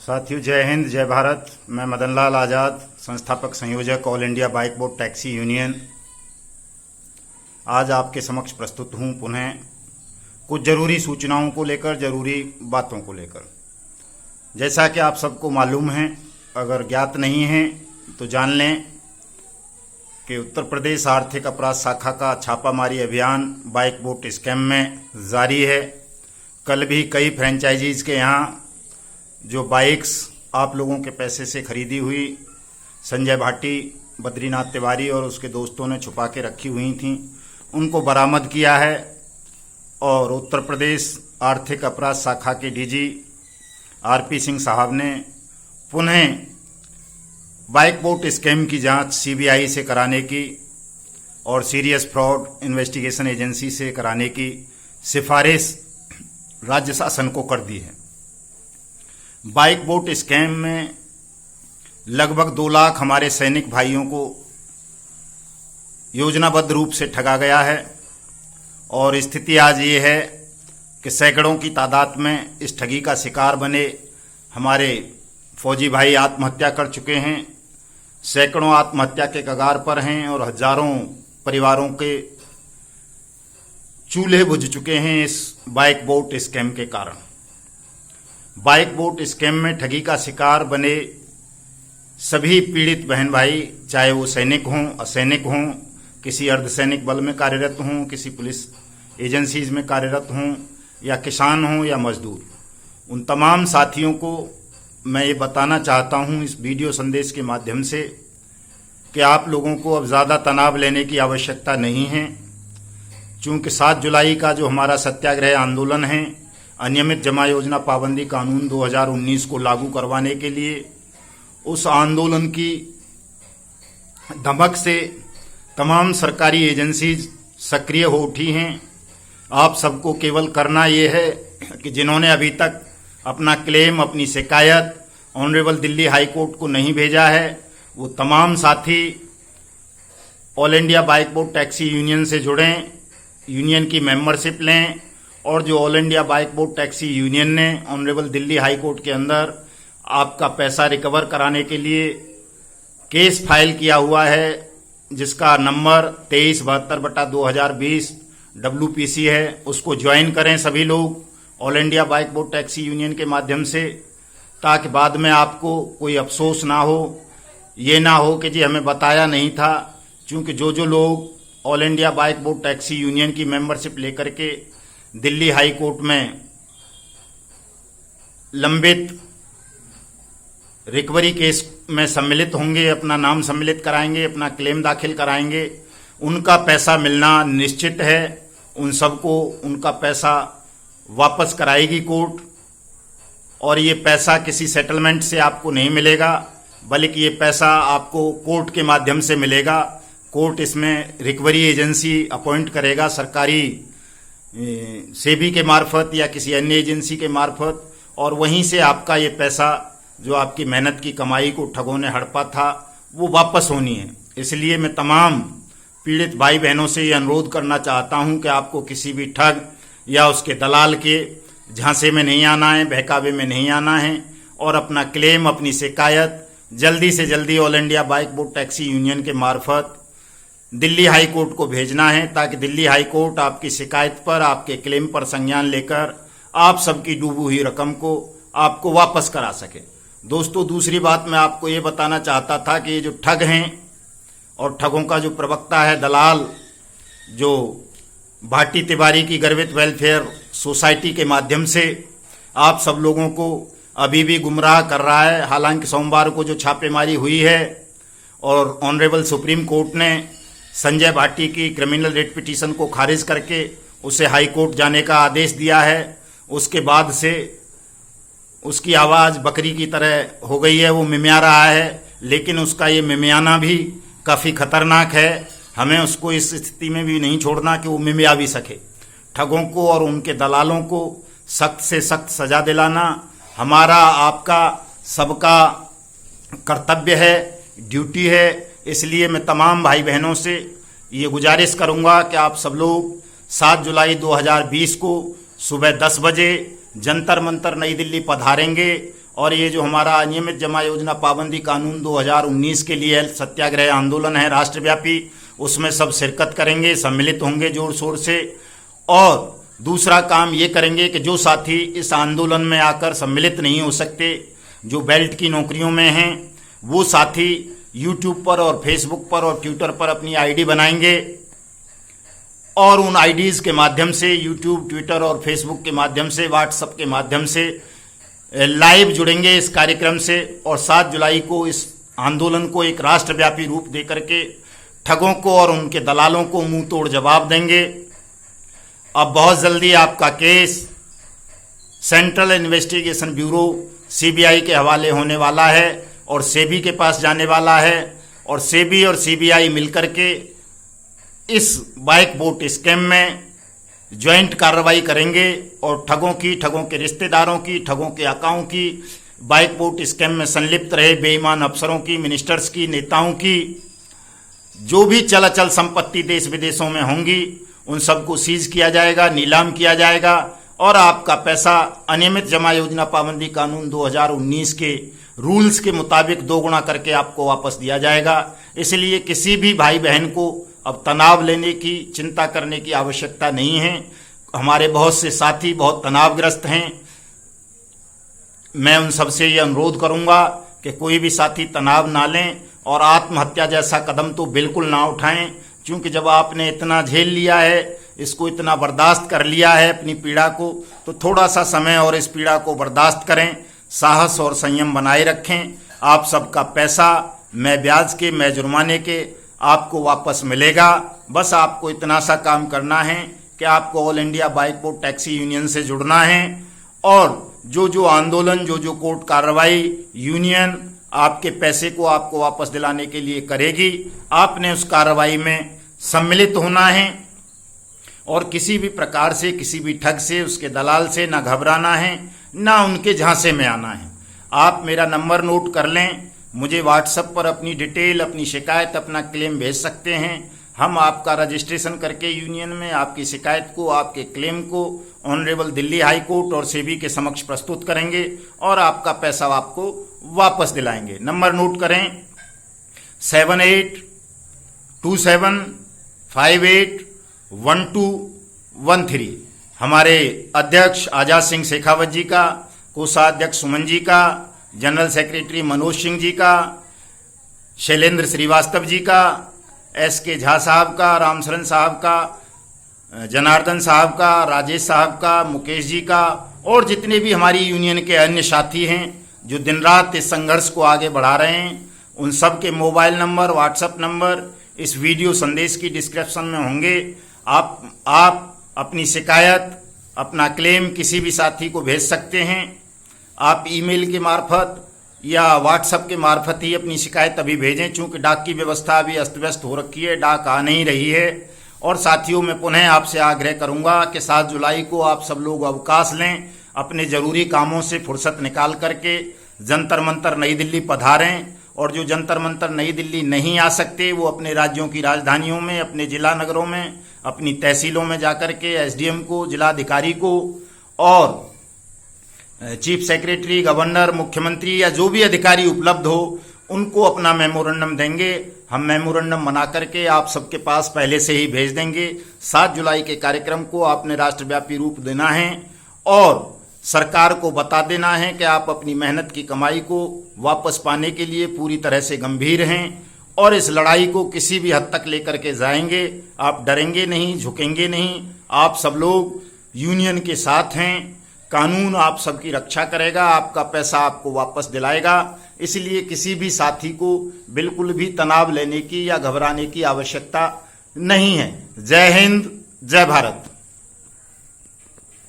साथियों, जय हिंद, जय भारत। मैं मदन लाल आज़ाद, संस्थापक संयोजक all India bike board taxi union, आज आपके समक्ष प्रस्तुत हूँ पुनः कुछ ज़रूरी सूचनाओं को लेकर, ज़रूरी बातों को लेकर। जैसा कि आप सबको मालूम है, अगर ज्ञात नहीं है तो जान लें कि उत्तर प्रदेश आर्थिक अपराध शाखा का छापामारी अभियान बाइक बोट स्कैम में जारी है। कल भी कई फ्रेंचाइजीज़ के यहाँ जो बाइक्स आप लोगों के पैसे से खरीदी हुई संजय भाटी, बद्रीनाथ तिवारी और उसके दोस्तों ने छुपा के रखी हुई थीं, उनको बरामद किया है। और उत्तर प्रदेश आर्थिक अपराध शाखा के डीजी आरपी सिंह साहब ने पुनः बाइक बोट स्कैम की जांच सीबीआई से कराने की और सीरियस फ्रॉड इन्वेस्टिगेशन एजेंसी से कराने की सिफारिश राज्य शासन को कर दी है। बाइक बोट स्कैम में लगभग 2 लाख हमारे सैनिक भाइयों को योजनाबद्ध रूप से ठगा गया है और स्थिति आज ये है कि सैकड़ों की तादाद में इस ठगी का शिकार बने हमारे फौजी भाई आत्महत्या कर चुके हैं। सैकड़ों आत्महत्या के कगार पर हैं और हजारों परिवारों के चूल्हे बुझ चुके हैं इस बाइक बोट स्कैम के कारण। बाइक बोट स्कैम में ठगी का शिकार बने सभी पीड़ित बहन भाई, चाहे वो सैनिक हों, असैनिक हों, किसी अर्धसैनिक बल में कार्यरत हों, किसी पुलिस एजेंसीज में कार्यरत हों, या किसान हों या मजदूर, उन तमाम साथियों को मैं ये बताना चाहता हूं इस वीडियो संदेश के माध्यम से कि आप लोगों को अब ज़्यादा तनाव लेने की आवश्यकता नहीं है। चूँकि 7 जुलाई का जो हमारा सत्याग्रह आंदोलन है, अनियमित जमा योजना पाबंदी कानून 2019 को लागू करवाने के लिए, उस आंदोलन की धमक से तमाम सरकारी एजेंसीज सक्रिय हो उठी हैं। आप सबको केवल करना ये है कि जिन्होंने अभी तक अपना क्लेम, अपनी शिकायत ऑनरेबल दिल्ली हाई कोर्ट को नहीं भेजा है, वो तमाम साथी all India bike boat taxi union से जुड़ें, यूनियन की मेंबरशिप लें और जो all India bike boat taxi union ने ऑनरेबल दिल्ली हाई कोर्ट के अंदर आपका पैसा रिकवर कराने के लिए केस फाइल किया हुआ है, जिसका नंबर 2372/2020 WPC है, उसको ज्वाइन करें सभी लोग all India bike boat taxi union के माध्यम से, ताकि बाद में आपको कोई अफसोस ना हो, ये ना हो कि जी हमें बताया नहीं था। क्योंकि जो लोग all India bike boat taxi union की मेंबरशिप लेकर के दिल्ली हाई कोर्ट में लंबित रिकवरी केस में सम्मिलित होंगे, अपना नाम सम्मिलित कराएंगे, अपना क्लेम दाखिल कराएंगे, उनका पैसा मिलना निश्चित है। उन सबको उनका पैसा वापस कराएगी कोर्ट, और ये पैसा किसी सेटलमेंट से आपको नहीं मिलेगा, बल्कि ये पैसा आपको कोर्ट के माध्यम से मिलेगा। कोर्ट इसमें रिकवरी एजेंसी अपॉइंट करेगा, सरकारी सेबी के मार्फत या किसी अन्य एजेंसी के मार्फत, और वहीं से आपका ये पैसा जो आपकी मेहनत की कमाई को ठगों ने हड़पा था वो वापस होनी है। इसलिए मैं तमाम पीड़ित भाई बहनों से ये अनुरोध करना चाहता हूं कि आपको किसी भी ठग या उसके दलाल के झांसे में नहीं आना है, बहकावे में नहीं आना है, और अपना क्लेम, अपनी शिकायत जल्दी से जल्दी all India bike boat taxi union के मार्फत दिल्ली हाई कोर्ट को भेजना है, ताकि दिल्ली हाई कोर्ट आपकी शिकायत पर, आपके क्लेम पर संज्ञान लेकर आप सबकी डूबी हुई रकम को आपको वापस करा सके। दोस्तों, दूसरी बात मैं आपको ये बताना चाहता था कि ये जो ठग हैं और ठगों का जो प्रवक्ता है, दलाल, जो भाटी तिवारी की गर्वित वेलफेयर सोसाइटी के माध्यम से आप सब लोगों को अभी भी गुमराह कर रहा है। हालांकि सोमवार को जो छापेमारी हुई है और ऑनरेबल सुप्रीम कोर्ट ने संजय भाटी की क्रिमिनल रेट पिटीशन को खारिज करके उसे हाई कोर्ट जाने का आदेश दिया है, उसके बाद से उसकी आवाज़ बकरी की तरह हो गई है, वो मिमिया रहा है। लेकिन उसका ये मिमियाना भी काफ़ी खतरनाक है। हमें उसको इस स्थिति में भी नहीं छोड़ना कि वो मिमिया भी सके। ठगों को और उनके दलालों को सख्त से सख्त सजा दिलाना हमारा, आपका, सबका कर्तव्य है, ड्यूटी है। इसलिए मैं तमाम भाई बहनों से ये गुजारिश करूंगा कि आप सब लोग 7 जुलाई 2020 को सुबह 10 बजे जंतर मंतर नई दिल्ली पधारेंगे और ये जो हमारा अनियमित जमा योजना पाबंदी कानून 2019 के लिए सत्याग्रह आंदोलन है राष्ट्रव्यापी, उसमें सब शिरकत करेंगे, सम्मिलित होंगे जोर शोर से। और दूसरा काम ये करेंगे कि जो साथी इस आंदोलन में आकर सम्मिलित नहीं हो सकते, जो बेल्ट की नौकरियों में हैं, वो साथी यूट्यूब पर और फेसबुक पर और ट्विटर पर अपनी आईडी बनाएंगे और उन आईडीज़ के माध्यम से यूट्यूब, ट्विटर और फेसबुक के माध्यम से, व्हाट्सएप के माध्यम से लाइव जुड़ेंगे इस कार्यक्रम से। और 7 जुलाई को इस आंदोलन को एक राष्ट्रव्यापी रूप दे करके ठगों को और उनके दलालों को मुंह तोड़ जवाब देंगे। अब बहुत जल्दी आपका case central investigation bureau CBI के हवाले होने वाला है और सेबी के पास जाने वाला है, और सेबी और सीबीआई मिलकर के इस बाइक बोट स्कैम में ज्वाइंट कार्रवाई करेंगे और ठगों के रिश्तेदारों की, ठगों के आकाओं की, बाइक बोट स्कैम में संलिप्त रहे बेईमान अफसरों की, मिनिस्टर्स की, नेताओं की, जो भी चल अचल संपत्ति देश विदेशों में होंगी उन सबको सीज किया जाएगा, नीलाम किया जाएगा और आपका पैसा अनियमित जमा योजना पाबंदी कानून 2019 के रूल्स के मुताबिक 2 गुना करके आपको वापस दिया जाएगा। इसलिए किसी भी भाई बहन को अब तनाव लेने की, चिंता करने की आवश्यकता नहीं है। हमारे बहुत से साथी बहुत तनावग्रस्त हैं। मैं उन सबसे ये अनुरोध करूंगा कि कोई भी साथी तनाव ना लें और आत्महत्या जैसा कदम तो बिल्कुल ना उठाएं, क्योंकि जब आपने इतना झेल लिया है, इसको इतना बर्दाश्त कर लिया है अपनी पीड़ा को, तो थोड़ा सा समय और इस पीड़ा को बर्दाश्त करें, साहस और संयम बनाए रखें। आप सबका पैसा मैं ब्याज के, मैं जुर्माने के आपको वापस मिलेगा। बस आपको इतना सा काम करना है कि आपको all India bike boat taxi union से जुड़ना है और जो आंदोलन, जो कोर्ट कार्रवाई यूनियन आपके पैसे को आपको वापस दिलाने के लिए करेगी, आपने उस कार्रवाई में सम्मिलित होना है और किसी भी प्रकार से, किसी भी ठग से, उसके दलाल से ना घबराना है, ना उनके झांसे में आना है। आप मेरा नंबर नोट कर लें, मुझे व्हाट्सएप पर अपनी डिटेल, अपनी शिकायत, अपना क्लेम भेज सकते हैं। हम आपका रजिस्ट्रेशन करके यूनियन में आपकी शिकायत को, आपके क्लेम को ऑनरेबल दिल्ली हाई कोर्ट और सेबी के समक्ष प्रस्तुत करेंगे और आपका पैसा आपको वापस दिलाएंगे। नंबर नोट करें 7827581213। हमारे अध्यक्ष आजाद सिंह शेखावत जी का, कोषाध्यक्ष सुमन जी का, जनरल सेक्रेटरी मनोज सिंह जी का, शैलेंद्र श्रीवास्तव जी का, SK झा साहब का, रामशरण साहब का, जनार्दन साहब का, राजेश साहब का, मुकेश जी का और जितने भी हमारी यूनियन के अन्य साथी हैं जो दिन रात इस संघर्ष को आगे बढ़ा रहे हैं, उन सब के मोबाइल नंबर, व्हाट्सएप नंबर इस वीडियो संदेश की डिस्क्रिप्शन में होंगे। आप अपनी शिकायत, अपना क्लेम किसी भी साथी को भेज सकते हैं। आप ईमेल के मार्फत या व्हाट्सएप के मार्फत ही अपनी शिकायत अभी भेजें, चूंकि डाक की व्यवस्था अभी अस्त व्यस्त हो रखी है, डाक आ नहीं रही है। और साथियों, मैं पुनः आपसे आग्रह करूंगा कि 7 जुलाई को आप सब लोग अवकाश लें, अपने जरूरी कामों से फुर्सत निकाल करके जंतर मंतर नई दिल्ली पधारें और जो जंतर मंतर नई दिल्ली नहीं आ सकते वो अपने राज्यों की राजधानियों में, अपने जिला नगरों में, अपनी तहसीलों में जाकर के SDM को, जिलाधिकारी को और चीफ सेक्रेटरी, गवर्नर, मुख्यमंत्री या जो भी अधिकारी उपलब्ध हो उनको अपना मेमोरेंडम देंगे। हम मेमोरेंडम बना करके आप सबके पास पहले से ही भेज देंगे। 7 जुलाई के कार्यक्रम को आपने राष्ट्रव्यापी रूप देना है और सरकार को बता देना है कि आप अपनी मेहनत की कमाई को वापस पाने के लिए पूरी तरह से गंभीर हैं और इस लड़ाई को किसी भी हद तक लेकर के जाएंगे। आप डरेंगे नहीं, झुकेंगे नहीं। आप सब लोग यूनियन के साथ हैं। कानून आप सबकी रक्षा करेगा, आपका पैसा आपको वापस दिलाएगा। इसलिए किसी भी साथी को बिल्कुल भी तनाव लेने की या घबराने की आवश्यकता नहीं है। जय हिंद, जय भारत।